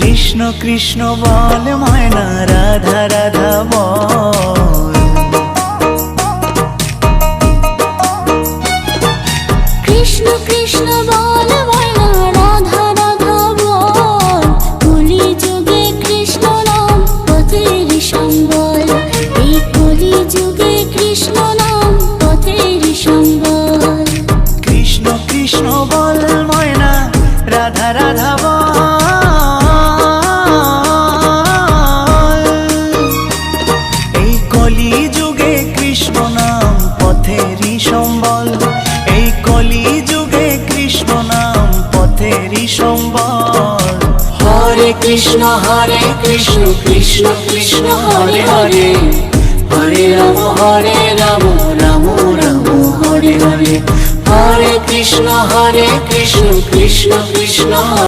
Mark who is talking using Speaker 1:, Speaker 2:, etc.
Speaker 1: কৃষ্ণ কৃষ্ণ বল ময়না, রাধা রাধা বল।
Speaker 2: কৃষ্ণ কৃষ্ণ বল ময়না, রাধা রাধা বল। কলি যুগে কৃষ্ণ নাম পথের সম্বল, এই কলি যুগে কৃষ্ণ নাম পথের সম্বল।
Speaker 1: কৃষ্ণ কৃষ্ণ বল ময়না, রাধা রাধা বল। এই কলি যুগে কৃষ্ণ নাম পথেরই সম্বল, এই কলি যুগে কৃষ্ণ নাম পথেরই সম্বল।
Speaker 2: হরে কৃষ্ণ কৃষ্ণ কৃষ্ণ হরে হরে, হরে রাম রাম রাম হরে হরে। হরে কৃষ্ণ কৃষ্ণ কৃষ্ণ